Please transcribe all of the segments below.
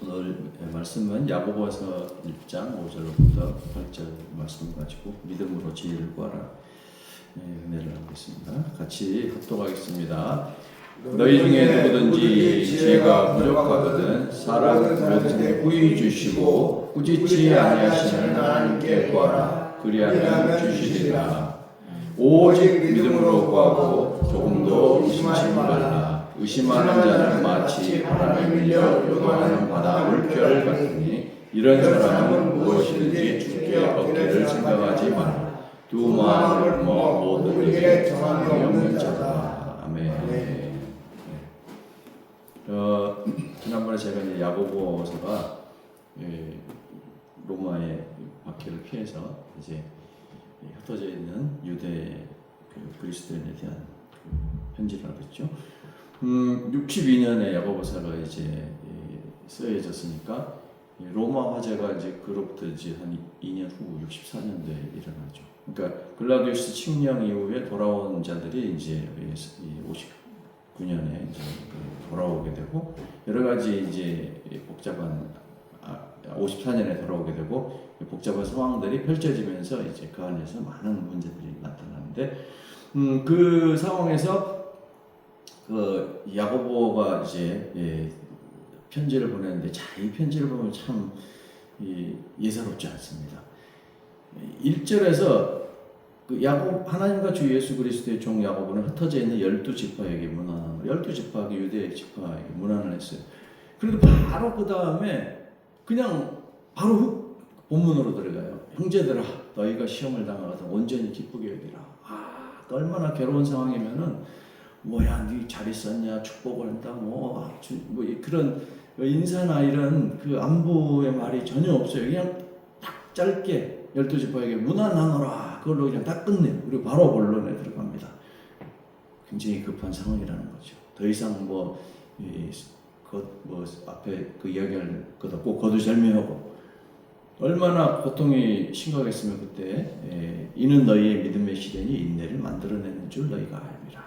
오늘 말씀은 야고보서 1장 5절부터 8절 말씀 가지고 믿음으로 지혜를 구하라 은혜를 하고 있습니다. 같이 합독하겠습니다. 너희 중에 누구든지 지혜가 부족하거든 사람 모든 후히 주시고 꾸짖지 아니하시는 하나님께 구하라. 그리하면 주시리라. 오직 믿음으로 구하고 조금도 의심하지 말라. 의심하는 자는 마치 바람에 밀려 요동하는 바다 물결 같으니 이런 사람은 무엇이든지 주께 얻기를 생각하지 마라. 두 마음을 모든 일에 정함이 없는 자다. 아멘. 지난번에 제가 이제 야고보서가 로마의 박해를 피해서 이제 흩어져 있는 유대 그리스도인에 대한 편지를 하겠죠. 62년에 야고보서가 이제 쓰여졌으니까 로마 화재가 이제 그로부터 이제 한 2년 후 64년도에 일어나죠. 그러니까 글라디우스 칙령 이후에 돌아온 자들이 이제 59년에 이제 돌아오게 되고 여러 가지 이제 복잡한 54년에 돌아오게 되고 복잡한 상황들이 펼쳐지면서 이제 그 안에서 많은 문제들이 나타나는데 그 상황에서 그 야고보가 이제 편지를 보냈는데 이 편지를 보면 참 예사롭지 않습니다. 1절에서 그 하나님과 주 예수 그리스도의 종 야고보는 흩어져 있는 12지파에게 문안을 12지파가 유대 지파에게 문안을 했어요. 그리고 바로 그 다음에 그냥 바로 본문으로 들어가요. 형제들아 너희가 시험을 당하거든 온전히 기쁘게 여기라. 얼마나 괴로운 상황이면은 뭐야 네 잘 있었냐 축복을 한다 뭐 그런 인사나 이런 그 안부의 말이 전혀 없어요. 그냥 딱 짧게 12지파에게 문안하노라 그걸로 그냥 딱 끝내. 그리고 바로 본론에 들어갑니다. 굉장히 급한 상황이라는 거죠. 더 이상 뭐 앞에 그 이야기할 것 없고 거두절미하고 얼마나 고통이 심각했으면 그때 이는 너희의 믿음의 시련이 인내를 만들어내는 줄 너희가 알미라.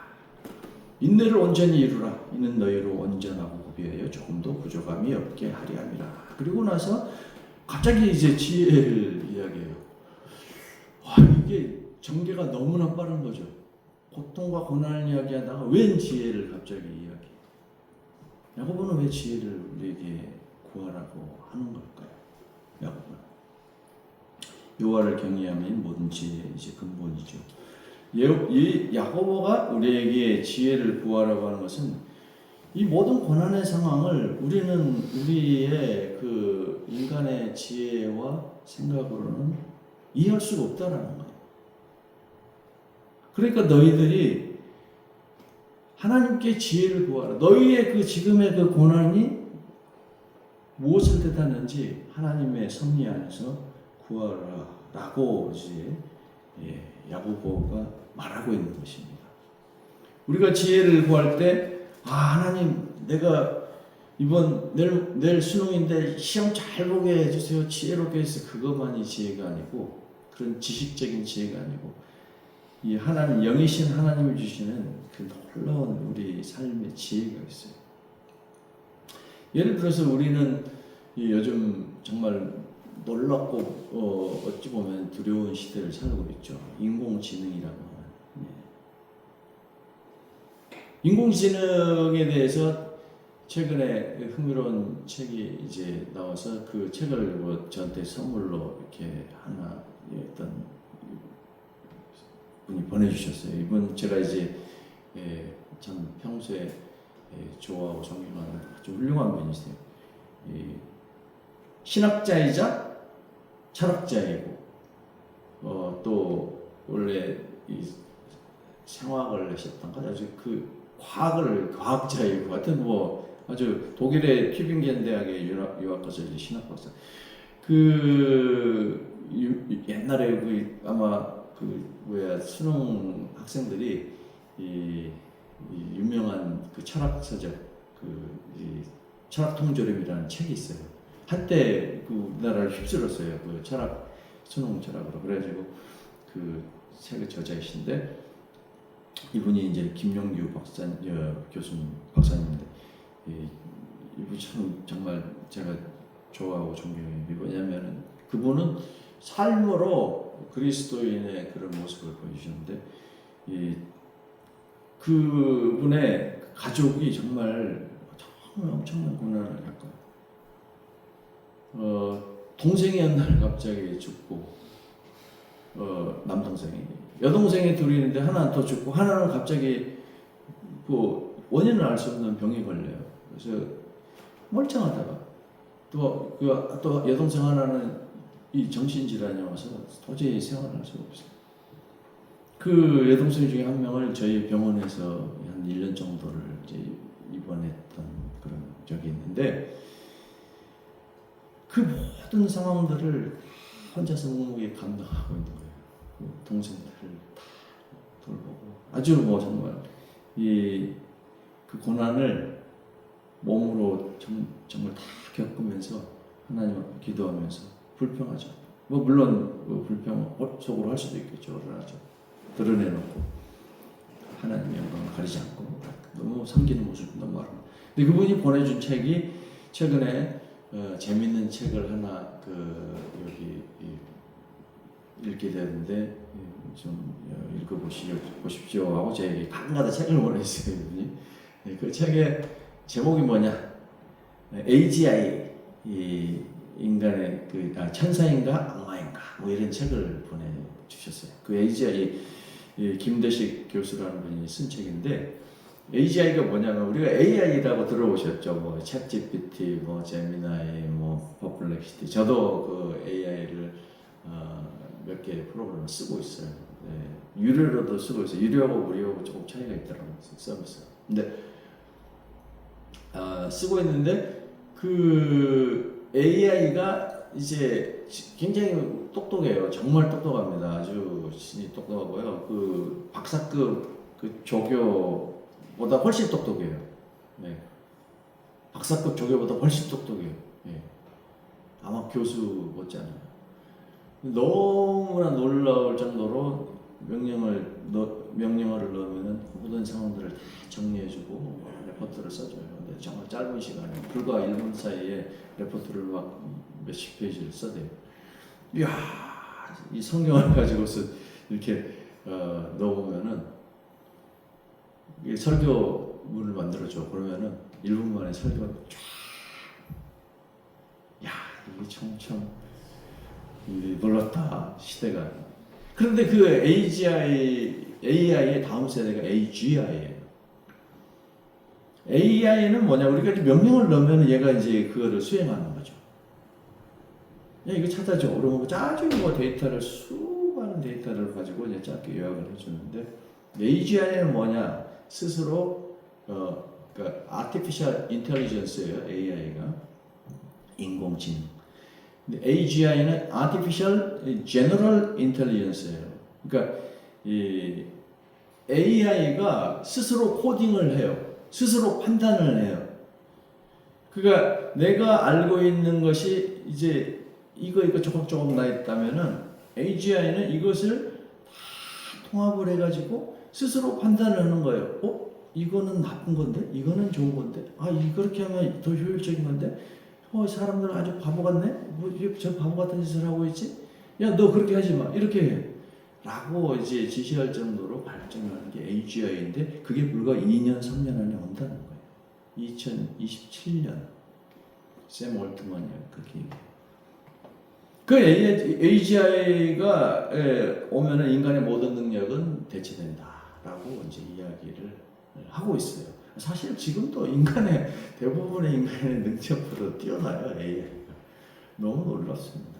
인내를 온전히 이루라. 이는 너희로 온전하고 구비하여 조금도 부족함이 없게 하리 함이라. 그리고 나서 갑자기 이제 지혜를 이야기해요. 이게 전개가 너무나 빠른 거죠. 고통과 고난을 이야기하다가 웬 지혜를 갑자기 이야기해요. 야고보는 왜 지혜를 우리에게 구하라고 하는 걸까요? 야고보는 여호와를 경외함이 모든 지혜의 이제 근본이죠. 이 야고보가 우리에게 지혜를 구하라고 하는 것은 이 모든 고난의 상황을 우리는 우리의 그 인간의 지혜와 생각으로는 이해할 수가 없다라는 거예요. 그러니까 너희들이 하나님께 지혜를 구하라. 너희의 그 지금의 그 고난이 무엇을 뜻하는지 하나님의 섭리 안에서 구하라라고 이제 야고보가 말하고 있는 것입니다. 우리가 지혜를 구할 때 하나님 내가 이번 내일 수능인데 시험 잘 보게 해주세요. 지혜롭게 해서 그것만이 지혜가 아니고 그런 지식적인 지혜가 아니고 이 하나님 영이신 하나님이 주시는 그 놀라운 우리 삶의 지혜가 있어요. 예를 들어서 우리는 요즘 정말 놀랍고 어찌 보면 두려운 시대를 살고 있죠. 인공지능이라고 하는. 인공지능에 대해서 최근에 흥미로운 책이 이제 나와서 그 책을 저한테 선물로 이렇게 하나 어떤 분이 보내주셨어요. 이분 제가 이제 참 평소에 좋아하고 존경하는 아주 훌륭한 분이세요. 신학자이자 철학자이고 또 원래 이 생화학을 하셨던가 아주 그 과학자이고 하여튼 뭐 아주 독일의 튜빙겐 대학에 유학 가서 이제 신학 박사 옛날에 아마 수능 학생들이 이 유명한 그 철학 서적 철학 통조림이라는 책이 있어요. 한때 그 우리나라를 휩쓸었어요. 그 철학 수능 철학으로 그래가지고 그 책의 저자이신데 이분이 이제 김용규 박사님인데 이분 참 정말 제가 좋아하고 존경해요. 왜냐하면 그분은 삶으로 그리스도인의 그런 모습을 보여주셨는데 그분의 가족이 정말 엄청난 고난을 겪어요. 동생이 한 날 갑자기 죽고, 남동생이, 여동생이 둘이 있는데 하나는 또 죽고, 하나는 갑자기 원인을 알 수 없는 병이 걸려요. 그래서 멀쩡하다가 또 여동생 하나는 이 정신질환이 와서 도저히 생활할 수가 없어요. 그 여동생 중에 한 명을 저희 병원에서 한 1년 정도를 이제 입원했던 그런 적이 있는데, 그 모든 상황들을 혼자서 묵묵히 감당하고 있는 거예요. 그 동생들을 다 돌보고 아주 정말 그 고난을 몸으로 정말 다 겪으면서 하나님 앞에 기도하면서 불평하죠. 물론 불평 속으로 할 수도 있겠죠. 그러나 드러내놓고 하나님의 영광을 가리지 않고 너무 섬기는 모습이 너무 아름다워요. 근데 그분이 보내준 책이 최근에 재밌는 책을 하나 여기 읽게 되는데 좀 읽어보십시오 하고 저에게 가끔가다 책을 보내주세요. 그 책의 제목이 뭐냐? AGI, 인간의 천사인가 악마인가 이런 책을 보내주셨어요. 그 AGI 김대식 교수라는 분이 쓴 책인데, AGI가 뭐냐면 우리가 AI라고 들어보셨죠? 챗GPT, 제미나이, 퍼플렉시티. 저도 그 AI를 몇 개 프로그램을 쓰고 있어요. 네. 유료로도 쓰고 있어요. 유료하고 무료하고 조금 차이가 있더라고요. 서비스가. 근데 쓰고 있는데 그 AI가 이제 굉장히 똑똑해요. 정말 똑똑합니다. 아주 신이 똑똑하고요. 그 박사급 그 조교보다 훨씬 똑똑해요. 네. 박사급 조교보다 훨씬 똑똑해요. 네. 아마 교수 못지않아요. 너무나 놀라울 정도로 명령어를 넣으면 모든 상황들을 다 정리해주고 레포트를 써줘요. 근데 정말 짧은 시간에 불과 1분 사이에 레포트를 막 몇십 페이지를 써대요. 이야, 이 성경을 가지고서 이렇게 넣어보면은 이게 설교문을 만들어줘. 그러면은 1분 만에 설교가 쫙. 야, 이게 참 놀랐다 시대가. 그런데 그 AI의 다음 세대가 AGI예요. AI는 뭐냐? 우리가 명령을 넣으면 얘가 이제 그거를 수행하는 거죠. 야, 이거 찾아줘. 그러면 아주 데이터를 수많은 데이터를 가지고 이제 짧게 요약을 해주는데, AGI는 뭐냐? 스스로 그러니까 Artificial Intelligence예요. AI가 인공지능. 근데 AGI는 Artificial General Intelligence예요. 그러니까 이 AI가 스스로 코딩을 해요. 스스로 판단을 해요. 그러니까 내가 알고 있는 것이 이제 이거 조금 나 있다면은 AGI는 이것을 다 통합을 해가지고 스스로 판단을 하는 거예요. 이거는 나쁜 건데, 이거는 좋은 건데, 이렇게 하면 더 효율적인 건데, 사람들 아주 바보 같네? 저 바보 같은 짓을 하고 있지? 야, 너 그렇게 하지 마. 이렇게 해. 라고 이제 지시할 정도로 발전하는 게 AGI인데, 그게 불과 2년, 3년 안에 온다는 거예요. 2027년. 샘 올트만이 그렇게 얘기해요. 그 AGI가 오면은 인간의 모든 능력은 대체된다라고 이제 이야기를 하고 있어요. 사실 지금도 대부분의 인간의 능력보다 뛰어나요, AI가. 너무 놀랐습니다.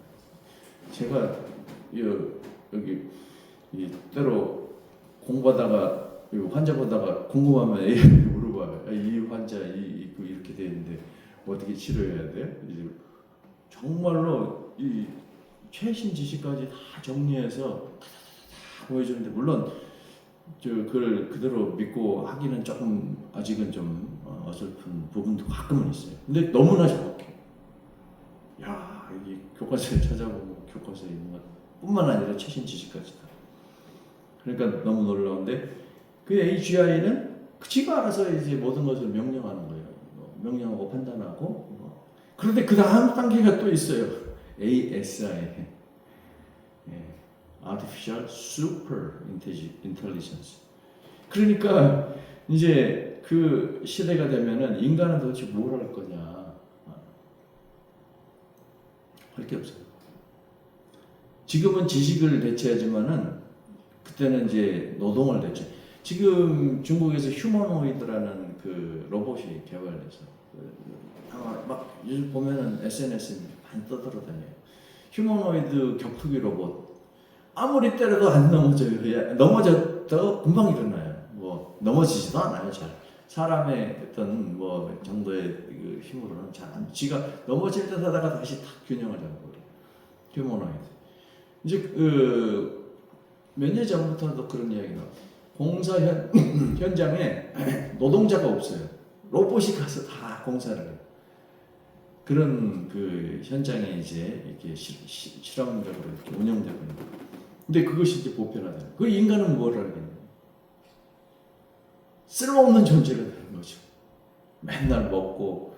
제가 여기 때로 공부하다가 환자 보다가 궁금하면 AI에 물어봐요. 이 환자 이렇게 돼 있는데 어떻게 치료해야 돼? 정말로 이 최신 지식까지 다 정리해서 다 보여주는데, 물론 그걸 그대로 믿고 하기는 조금 아직은 좀 어설픈 부분도 가끔은 있어요. 근데 너무나 정확해. 야, 이 교과서에 찾아보고 교과서에 있는 것뿐만 아니라 최신 지식까지 다. 그러니까 너무 놀라운데, 그 AGI는 지가 알아서 이제 모든 것을 명령하는 거예요. 명령하고 판단하고 그런데 그 다음 단계가 또 있어요. ASI, Artificial Super Intelligence. 그러니까 이제 그 시대가 되면은 인간은 도대체 뭘 할 거냐? 할 게 없어요. 지금은 지식을 대체하지만은 그때는 이제 노동을 대체. 지금 중국에서 휴머노이드라는 그 로봇이 개발돼서 아마 막 요즘 보면은 SNS에 많이 떠돌아다녀요. 휴머노이드 격투기 로봇. 아무리 때려도 안 넘어져요. 넘어져도 금방 일어나요. 뭐 넘어지지도 않아요. 잘. 사람의 어떤 뭐 정도의 그 힘으로는 잘 안. 지가 넘어질 듯 하다가 다시 탁 균형을 잡고 휴머노이드. 이제 그 몇 년 전부터도 그런 이야기 나와요. 공사 현장에 노동자가 없어요. 로봇이 가서 다 공사를 해요. 그런 그 현장에 이제 이렇게 실험적으로 이렇게 운영되고 있는 거예요. 근데 그것이 이제 보편화되는. 그 인간은 뭘 하겠냐? 쓸모없는 존재가 되는 거죠. 맨날 먹고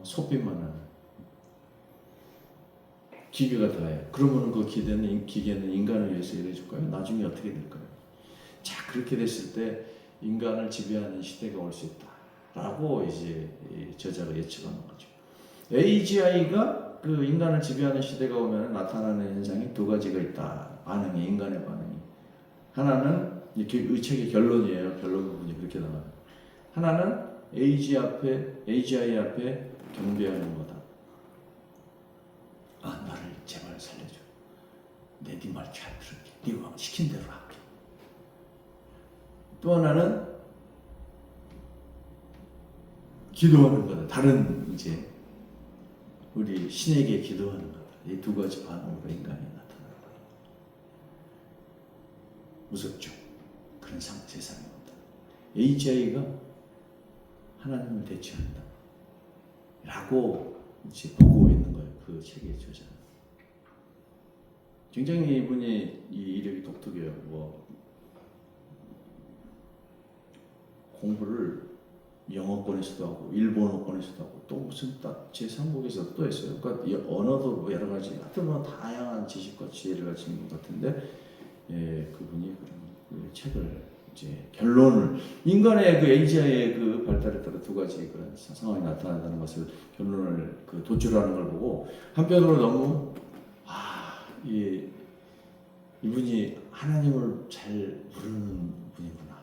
소비만 하는 기계가 다예요. 그러면 그 기계는 인간을 위해서 일해줄까요? 나중에 어떻게 될까요? 자, 그렇게 됐을 때 인간을 지배하는 시대가 올 수 있다라고 이제 저자가 예측하는 거죠. AGI가 그 인간을 지배하는 시대가 오면 나타나는 현상이 두 가지가 있다. 반응이, 인간의 반응이. 하나는 이렇게 이 책의 결론이에요. 결론 부분이 그렇게 나와요. 하나는 AGI 앞에 경배하는 거다. 아, 나를 제발 살려줘. 내 네 말 잘 들을게. 네가 시킨 대로 할게. 또 하나는 기도하는 거다. 다른 이제 우리 신에게 기도하는 거다. 이 두 가지 반응으로 인간이 나타나는 거다. 무섭죠? 그런 세상이 온다. AGI가 하나님을 대체한다. 라고 이제 보고 있는 거예요. 그 책의 저자는. 굉장히 이분이 이 이력이 독특해요. 뭐 공부를 영어권에서도 하고 일본어권에서도 하고 또 무슨 딱 제3국에서 또 했어요. 그러니까 언어도 뭐 여러 가지 하여튼 뭐 다양한 지식과 지혜를 가진 것 같은데 그분이 그런 그 책을 이제 결론을 인간의 그 AGI의 그 발달에 따라 두 가지 그런 상황이 나타난다는 것을 결론을 그 도출하는 걸 보고 한편으로 너무 이분이 하나님을 잘 모르는 분이구나.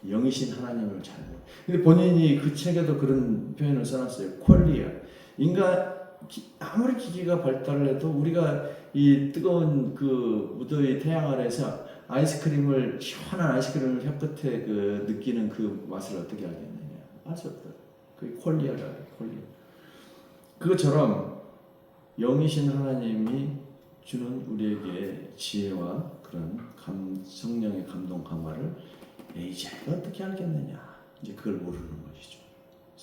영이신 하나님을 잘 모르. 근데 본인이 그 책에도 그런 표현을 써놨어요. 퀄리아. 인간 아무리 기계가 발달을 해도 우리가 이 뜨거운 그 무더위 태양 아래에서 아이스크림을 시원한 아이스크림을 혀끝에 그 느끼는 그 맛을 어떻게 알겠느냐? 알 수 없다. 그게 퀄리아라. 퀄리아. 그것처럼 영이신 하나님이 주는 우리에게 지혜와 그런 성령의 감동 강화를 AGI가 어떻게 알겠느냐? 이제 그걸 모르는 것이죠.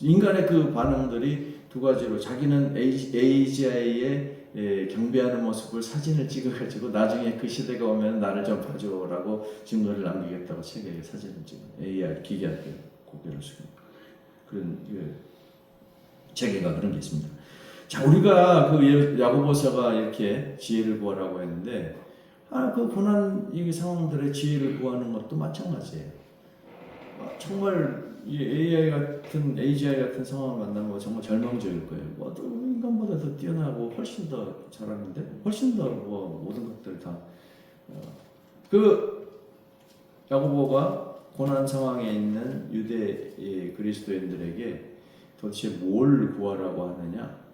인간의 그 반응들이 두 가지로 자기는 AGI의 경배하는 모습을 사진을 찍어가지고 나중에 그 시대가 오면 나를 좀 봐줘라고 증거를 남기겠다고 책에 사진을 찍어 AI 기계한테 고개를 숙이고 그런 그 체계가 그런 게 있습니다. 자, 우리가 그 야고보서가 이렇게 지혜를 구하라고 했는데 그 고난 이 상황들의 지혜를 구하는 것도 마찬가지예요. 정말 이 AGI 같은 상황을 만나면 정말 절망적일 거예요. 뭐 인간보다 더 뛰어나고 훨씬 더 잘하는데 훨씬 더 뭐 모든 것들 다 그 야고보가 고난 상황에 있는 유대 그리스도인들에게 도대체 뭘 구하라고 하느냐?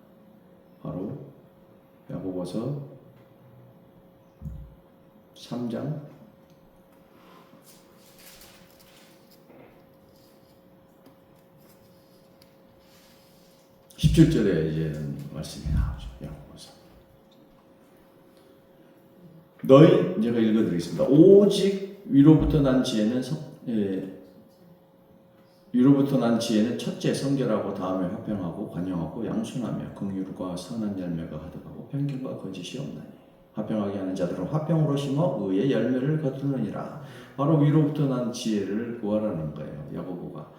바로 야고보서 3장 17절에 이제는 말씀이 나오죠. 야고보서. 너희 제가 읽어드리겠습니다. 오직 위로부터 난 지혜는 첫째 성결하고 다음에 화평하고 관용하고 양순하며 긍휼과 선한 열매가 가득하고 편견과 거짓이 없나니 화평하게 하는 자들은 화평으로 심어 의의 열매를 거두느니라. 바로 위로부터 난 지혜를 구하라는 거예요. 야고보가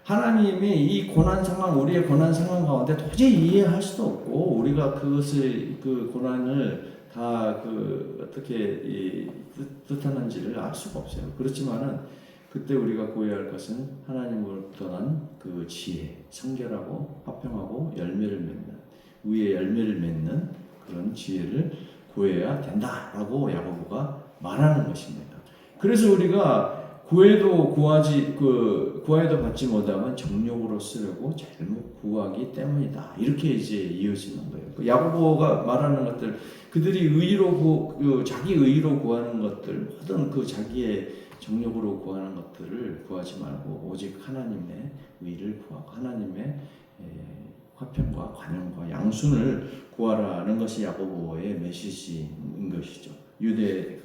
하나님이 이 고난 상황, 우리의 고난 상황 가운데 도저히 이해할 수도 없고 우리가 그것을 그 고난을 다 어떻게 뜻하는지를 알 수가 없어요. 그렇지만은 그때 우리가 구해야 할 것은 하나님으로부터 난 그 지혜, 성결하고 화평하고 열매를 맺는 의의 열매를 맺는 그런 지혜를 구해야 된다라고 야고보가 말하는 것입니다. 그래서 우리가 구해도 구하여도 받지 못하면 정욕으로 쓰려고 잘못 구하기 때문이다. 이렇게 이제 이어지는 거예요. 야고보가 말하는 것들, 그들이 의로 자기 의로 구하는 것들, 모든 그 자기의 정욕으로 구하는 것들을 구하지 말고 오직 하나님의 의를 구하고 하나님의 화평과 관용과 양순을 구하라는 것이 야고보의 메시지인 것이죠. 유대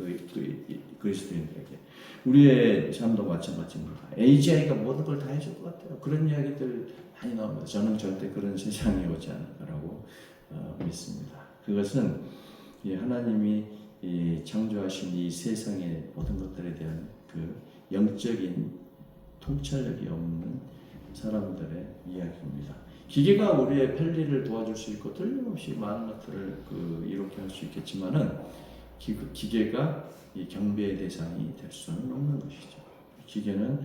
그리스도인들에게. 우리의 삶도 마찬가지입니다. AGI가 모든 걸 다 해줄 것 같아요. 그런 이야기들 많이 나옵니다. 저는 절대 그런 세상이 오지 않을 거라고 믿습니다. 그것은 하나님이 창조하신 이 세상의 모든 것들에 대한 그 영적인 통찰력이 없는 사람들의 이야기입니다. 기계가 우리의 편리를 도와줄 수 있고 틀림없이 많은 것들을 이렇게 할 수 있겠지만은 기계가 이 경배의 대상이 될 수는 없는 것이죠. 기계는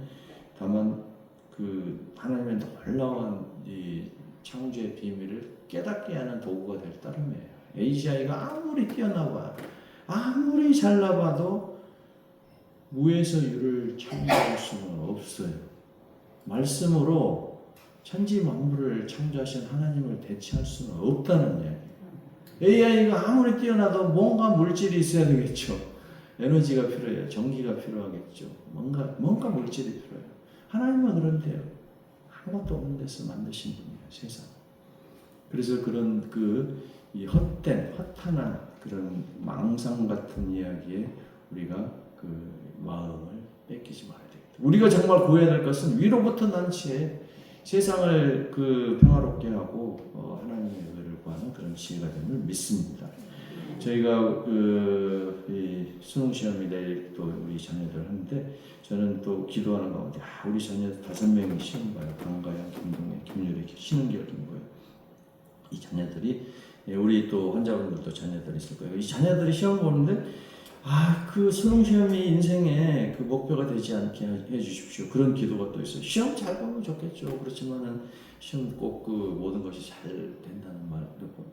다만 하나님의 놀라운 이 창조의 비밀을 깨닫게 하는 도구가 될 따름이에요. AGI가 아무리 뛰어나봐, 아무리 잘나봐도 무에서 유를 창조할 수는 없어요. 말씀으로 천지 만물을 창조하신 하나님을 대체할 수는 없다는 이야기예요. AI가 아무리 뛰어나도 뭔가 물질이 있어야 되겠죠. 에너지가 필요해요. 전기가 필요하겠죠. 뭔가 물질이 필요해요. 하나님은 그런데요. 아무것도 없는 데서 만드신 분이에요. 세상. 그래서 그런 이 헛된, 허탄한 그런 망상 같은 이야기에 우리가 마음을 뺏기지 말아야 되겠다. 우리가 정말 구해야 될 것은 위로부터 난 지혜, 세상을 평화롭게 하고 하나님의 의를 구하는 그런 지혜가 됨을 믿습니다. 저희가 수능 시험이 내일 또 우리 자녀들 하는데 저는 또 기도하는 가운데 우리 자녀 5명이 시험 봐요. 강가영, 김동현, 김유리, 신은결, 김고요. 이 자녀들이 우리 또 환자분들도 자녀들이 있을 거예요. 이 자녀들이 시험 보는데 그 수능 시험이 인생의 목표가 되지 않게 해주십시오. 그런 기도가 또 있어요. 시험 잘 보면 좋겠죠. 그렇지만은 시험 꼭 모든 것이 잘 된다는 말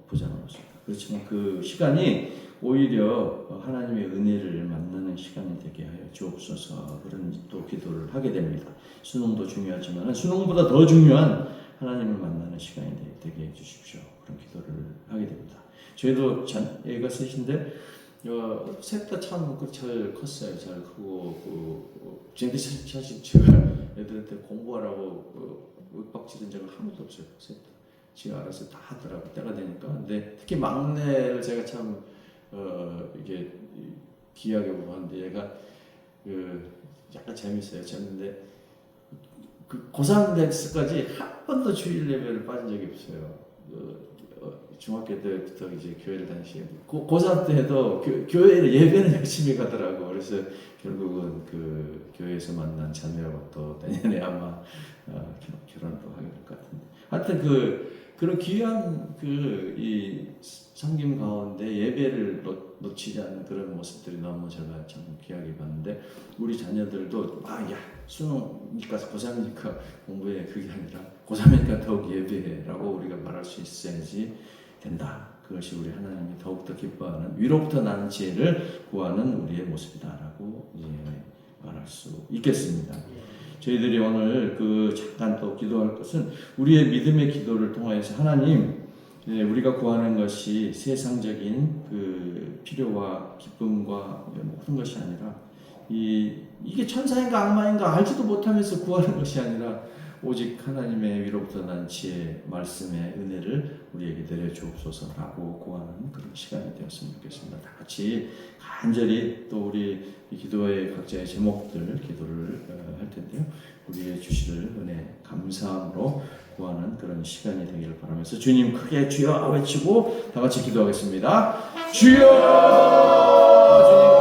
보장은 없습니다. 그렇지만 그 시간이 오히려 하나님의 은혜를 만나는 시간이 되게 하여 주옵소서. 그런 또 기도를 하게 됩니다. 수능도 중요하지만 수능보다 더 중요한 하나님을 만나는 시간이 되게 해주십시오. 그런 기도를 하게 됩니다. 저희도 애가 셋인데 셋 다 참 잘 컸어요. 잘 크고 쟤네들 사실 제가 애들한테 공부하라고 윽박지른 적은 한 번도 없어요. 셋 다. 지가 알아서 다 하더라고 때가 되니까. 근데 특히 막내를 제가 참 이게 귀하게 보는데 얘가 약간 재밌어요. 재밌는데 고3 됐을까지 한 번도 주일 예배를 빠진 적이 없어요. 중학교 때부터 이제 교회를 다니시고 고3 때도 교회를 예배는 열심히 가더라고. 그래서 결국은 교회에서 만난 자녀하고 또 내년에 아마 결혼도 하게 될 것 같은데. 하여튼 그런 귀한 이 섬김 가운데 예배를 놓치지 않는 그런 모습들이 너무 제가 참 귀하게 봤는데 우리 자녀들도 수능이니까 고3이니까 공부해 그게 아니라 고3이니까 더욱 예배해라고 우리가 말할 수 있어야지 된다. 그것이 우리 하나님이 더욱더 기뻐하는 위로부터 나는 지혜를 구하는 우리의 모습이다라고 말할 수 있겠습니다. 저희들이 오늘 잠깐 또 기도할 것은 우리의 믿음의 기도를 통하여서 하나님 우리가 구하는 것이 세상적인 필요와 기쁨과 모든 것이 아니라 이게 천사인가 악마인가 알지도 못하면서 구하는 것이 아니라 오직 하나님의 위로부터 난 지혜, 말씀의 은혜를 우리에게 내려주옵소서라고 구하는 그런 시간이 되었으면 좋겠습니다. 다 같이 간절히 또 우리 기도의 각자의 제목들 기도를 할 텐데요. 우리의 주시를 은혜 감사함으로 구하는 그런 시간이 되기를 바라면서 주님 크게 주여 외치고 다 같이 기도하겠습니다. 주여! 주님